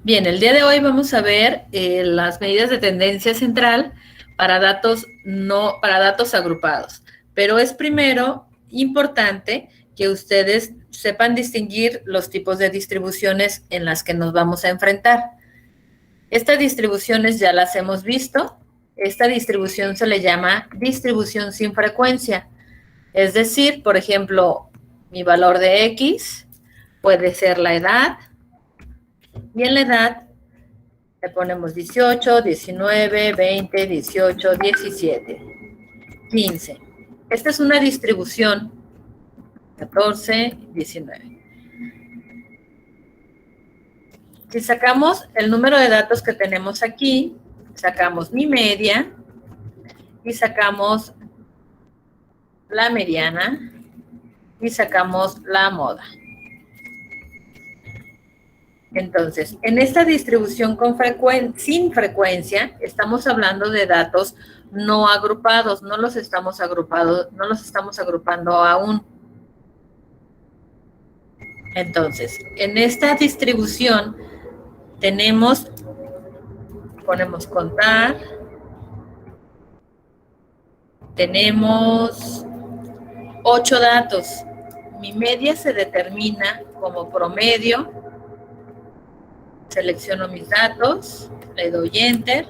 Bien, el día de hoy vamos a ver las medidas de tendencia central para datos agrupados. Pero es primero importante que ustedes sepan distinguir los tipos de distribuciones en las que nos vamos a enfrentar. Estas distribuciones ya las hemos visto. Esta distribución se le llama distribución sin frecuencia. Es decir, por ejemplo, mi valor de X puede ser la edad, y en la edad le ponemos 18, 19, 20, 18, 17, 15. Esta es una distribución 14, 19. Si sacamos el número de datos que tenemos aquí, sacamos mi media y sacamos la mediana y sacamos la moda. Entonces, en esta distribución sin frecuencia, estamos hablando de datos no agrupados, no los estamos agrupando aún. Entonces, en esta distribución ponemos contar, tenemos 8 datos. Mi media se determina como promedio. Selecciono mis datos, le doy Enter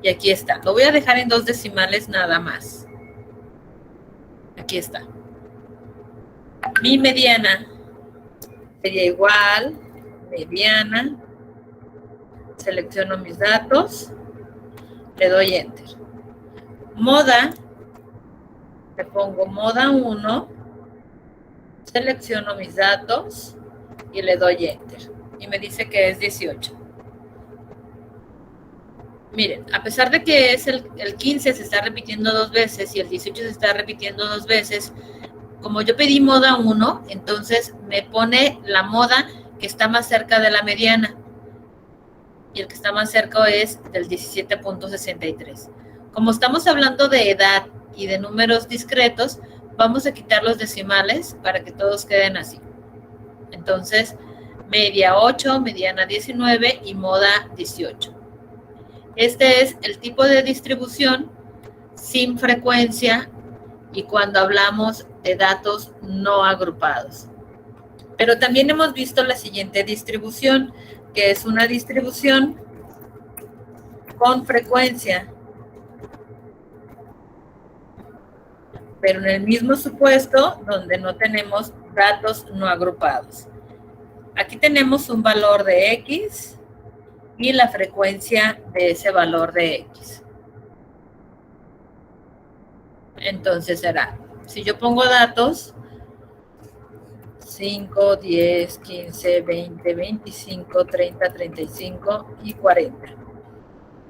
y aquí está. Lo voy a dejar en 2 decimales nada más. Aquí está. Mi mediana sería igual, mediana, selecciono mis datos, le doy Enter. Moda, le pongo moda 1, selecciono mis datos y le doy Enter. Y me dice que es 18. Miren, a pesar de que es el 15 se está repitiendo 2 veces y el 18 se está repitiendo 2 veces, como yo pedí moda 1, entonces me pone la moda que está más cerca de la mediana. Y el que está más cerca es del 17.63. Como estamos hablando de edad y de números discretos, vamos a quitar los decimales para que todos queden así. Entonces, media 8, mediana 19 y moda 18. Este es el tipo de distribución sin frecuencia y cuando hablamos de datos no agrupados. Pero también hemos visto la siguiente distribución, que es una distribución con frecuencia, pero en el mismo supuesto donde no tenemos datos no agrupados. Aquí tenemos un valor de X y la frecuencia de ese valor de X. Entonces será, si yo pongo datos, 5, 10, 15, 20, 25, 30, 35 y 40.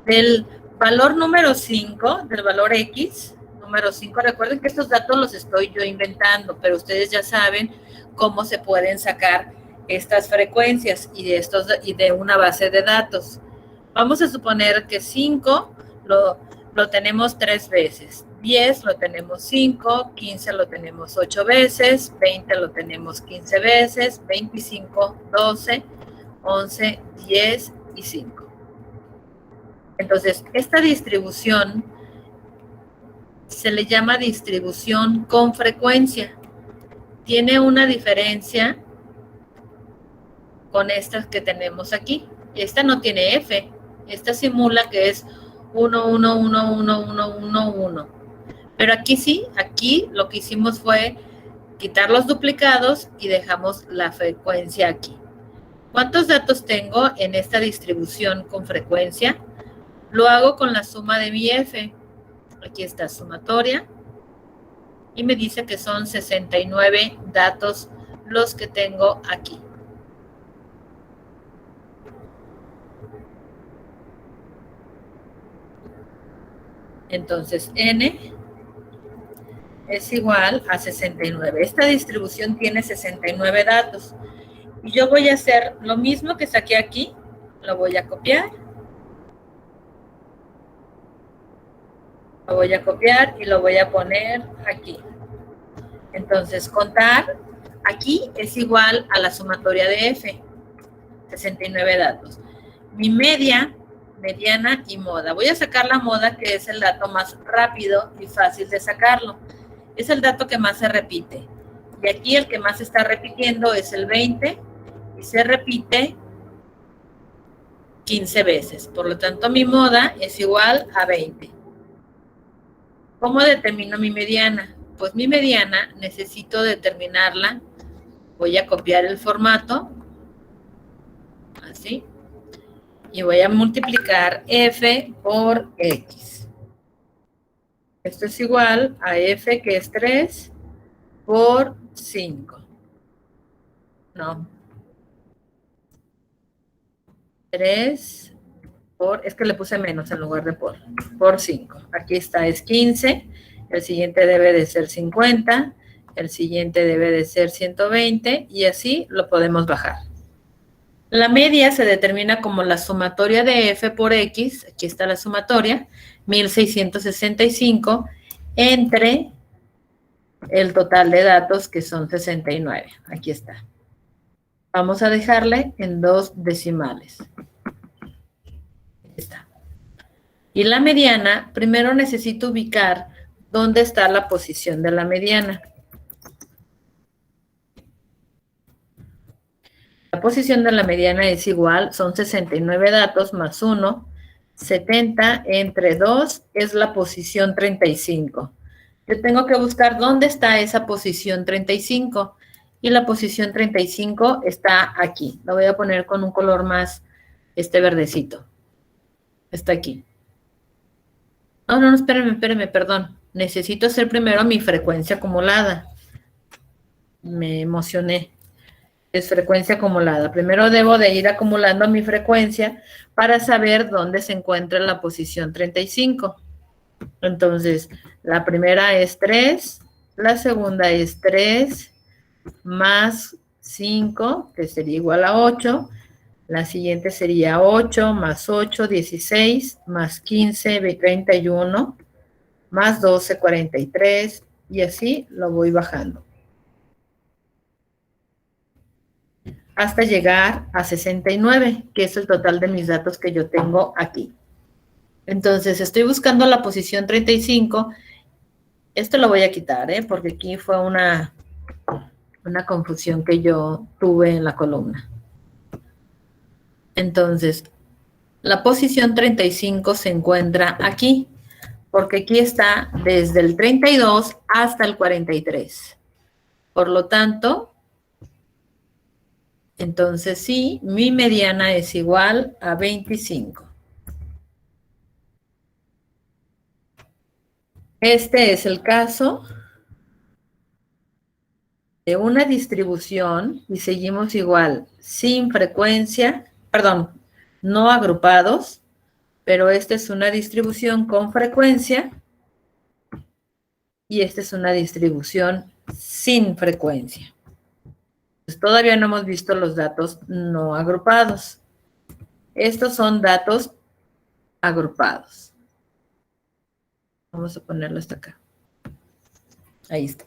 Del valor número 5, del valor X, número 5, recuerden que estos datos los estoy yo inventando, pero ustedes ya saben cómo se pueden sacar estas frecuencias y de una base de datos. Vamos a suponer que 5 lo tenemos 3 veces, 10 lo tenemos 5, 15 lo tenemos 8 veces, 20 lo tenemos 15 veces, 25, 12, 11, 10 y 5. Entonces, esta distribución se le llama distribución con frecuencia. Tiene una diferencia con estas que tenemos aquí. Esta no tiene F. Esta simula que es 1, 1, 1, 1, 1, 1, 1. Pero aquí sí, aquí lo que hicimos fue quitar los duplicados y dejamos la frecuencia aquí. ¿Cuántos datos tengo en esta distribución con frecuencia? Lo hago con la suma de mi F. Aquí está sumatoria. Y me dice que son 69 datos los que tengo aquí. Entonces, N es igual a 69. Esta distribución tiene 69 datos. Y yo voy a hacer lo mismo que saqué aquí. Lo voy a copiar. Lo voy a copiar y lo voy a poner aquí. Entonces, contar aquí es igual a la sumatoria de F. 69 datos. mi media, mediana y moda. Voy a sacar la moda, que es el dato más rápido y fácil de sacarlo. Es el dato que más se repite. Y aquí el que más se está repitiendo es el 20 y se repite 15 veces. Por lo tanto, mi moda es igual a 20. ¿Cómo determino mi mediana? Pues mi mediana necesito determinarla. Voy a copiar el formato, así, y voy a multiplicar f por x. Esto es igual a f, que es 3, por 5. No. 3 por, es que le puse menos en lugar de por 5. Aquí está, es 15. El siguiente debe de ser 50. El siguiente debe de ser 120. Y así lo podemos bajar. La media se determina como la sumatoria de f por x, aquí está la sumatoria, 1665, entre el total de datos, que son 69. Aquí está. Vamos a dejarle en 2 decimales. Aquí está. Y la mediana, primero necesito ubicar dónde está la posición de la mediana. La posición de la mediana es igual, son 69 datos más 1, 70 entre 2 es la posición 35. Yo tengo que buscar dónde está esa posición 35. Y la posición 35 está aquí. Lo voy a poner con un color más verdecito. Está aquí. No, espérenme, perdón. Necesito hacer primero mi frecuencia acumulada. Me emocioné. Es frecuencia acumulada. Primero debo de ir acumulando mi frecuencia para saber dónde se encuentra la posición 35. Entonces, la primera es 3, la segunda es 3 más 5, que sería igual a 8. La siguiente sería 8 más 8, 16, más 15, 31, más 12, 43, y así lo voy bajando. Hasta llegar a 69, que es el total de mis datos que yo tengo aquí. Entonces, estoy buscando la posición 35. Esto lo voy a quitar, porque aquí fue una confusión que yo tuve en la columna. Entonces, la posición 35 se encuentra aquí, porque aquí está desde el 32 hasta el 43. Por lo tanto, entonces sí, mi mediana es igual a 25. Este es el caso de una distribución y seguimos igual, sin frecuencia, perdón, no agrupados, pero esta es una distribución con frecuencia y esta es una distribución sin frecuencia. Pues todavía no hemos visto los datos no agrupados. Estos son datos agrupados. Vamos a ponerlo hasta acá. Ahí está.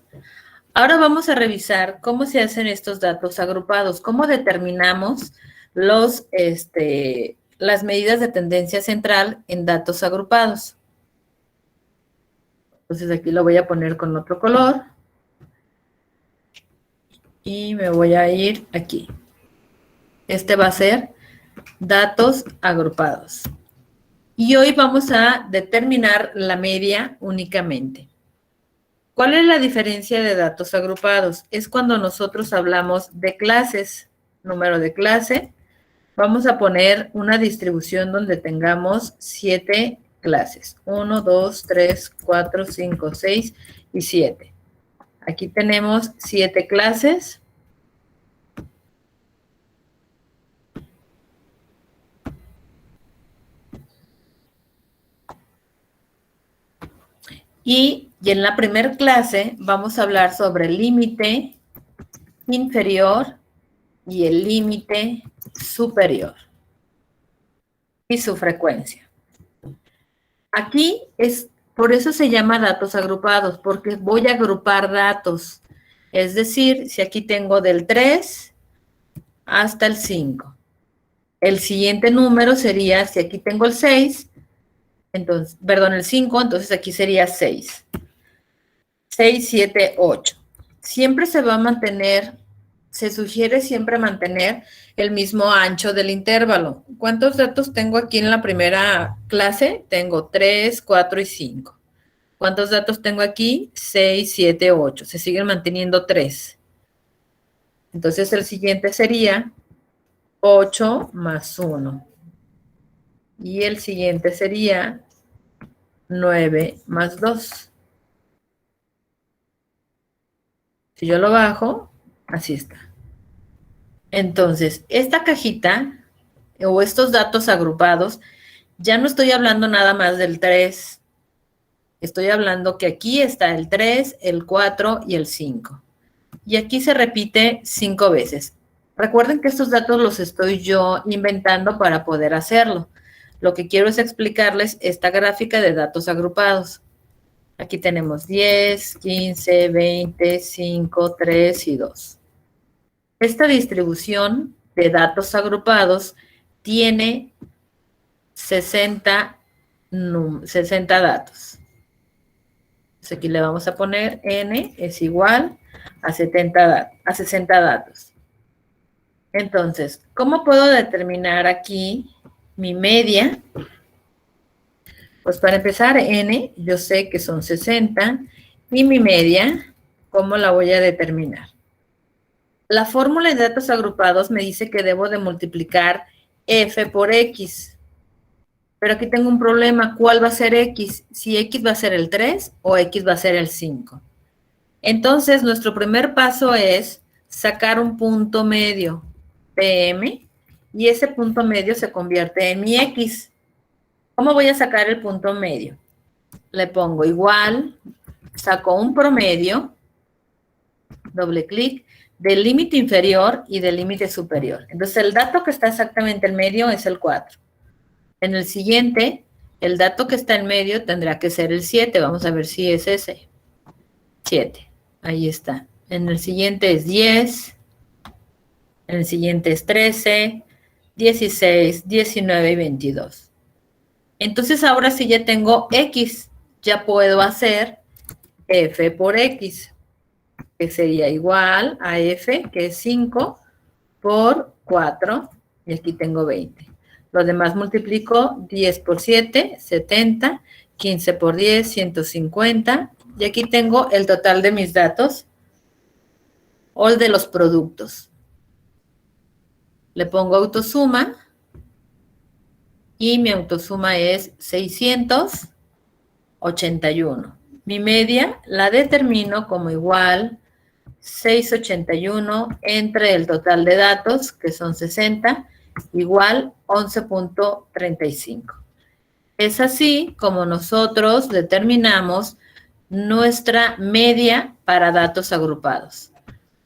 Ahora vamos a revisar cómo se hacen estos datos agrupados, cómo determinamos las medidas de tendencia central en datos agrupados. Entonces aquí lo voy a poner con otro color. Y me voy a ir aquí. Este va a ser datos agrupados. Y hoy vamos a determinar la media únicamente. ¿Cuál es la diferencia de datos agrupados? Es cuando nosotros hablamos de clases, número de clase. Vamos a poner una distribución donde tengamos 7 clases. 1, 2, 3, 4, 5, 6 y 7. Aquí tenemos 7 clases. Y en la primera clase vamos a hablar sobre el límite inferior y el límite superior y su frecuencia. Aquí por eso se llama datos agrupados, porque voy a agrupar datos. Es decir, si aquí tengo del 3 hasta el 5. El siguiente número sería, si aquí tengo el 6, entonces, perdón, el 5, entonces aquí sería 6. 6, 7, 8. Siempre se va a mantener, se sugiere siempre mantener el mismo ancho del intervalo. ¿Cuántos datos tengo aquí en la primera clase? Tengo 3, 4 y 5. ¿Cuántos datos tengo aquí? 6, 7, 8. Se siguen manteniendo 3. Entonces el siguiente sería 8 más 1. Y el siguiente sería 9 más 2. Si yo lo bajo, así está. Entonces, esta cajita o estos datos agrupados, ya no estoy hablando nada más del 3. Estoy hablando que aquí está el 3, el 4 y el 5. Y aquí se repite 5 veces. Recuerden que estos datos los estoy yo inventando para poder hacerlo. Lo que quiero es explicarles esta gráfica de datos agrupados. Aquí tenemos 10, 15, 20, 5, 3 y 2. Esta distribución de datos agrupados tiene 60 datos. Entonces aquí le vamos a poner n es igual a 60 datos. Entonces, ¿cómo puedo determinar aquí mi media? Pues para empezar, n, yo sé que son 60, y mi media, ¿cómo la voy a determinar? La fórmula de datos agrupados me dice que debo de multiplicar f por x. Pero aquí tengo un problema. ¿Cuál va a ser x? Si x va a ser el 3 o x va a ser el 5. Entonces, nuestro primer paso es sacar un punto medio, PM, y ese punto medio se convierte en mi x. ¿Cómo voy a sacar el punto medio? Le pongo igual, saco un promedio, doble clic, del límite inferior y del límite superior. Entonces, el dato que está exactamente en medio es el 4. En el siguiente, el dato que está en medio tendrá que ser el 7. Vamos a ver si es ese. 7. Ahí está. En el siguiente es 10. En el siguiente es 13, 16, 19 y 22. Entonces, ahora sí ya tengo x. Ya puedo hacer f por x, que sería igual a f, que es 5, por 4. Y aquí tengo 20. Lo demás multiplico 10 por 7, 70, 15 por 10, 150. Y aquí tengo el total de mis datos o el de los productos. Le pongo autosuma y mi autosuma es 681. Mi media la determino como igual 681 entre el total de datos, que son 60, igual 11.35. Es así como nosotros determinamos nuestra media para datos agrupados.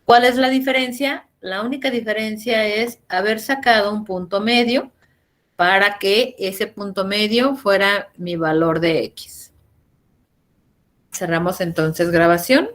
¿Cuál es la diferencia? La única diferencia es haber sacado un punto medio para que ese punto medio fuera mi valor de X. Cerramos entonces grabación.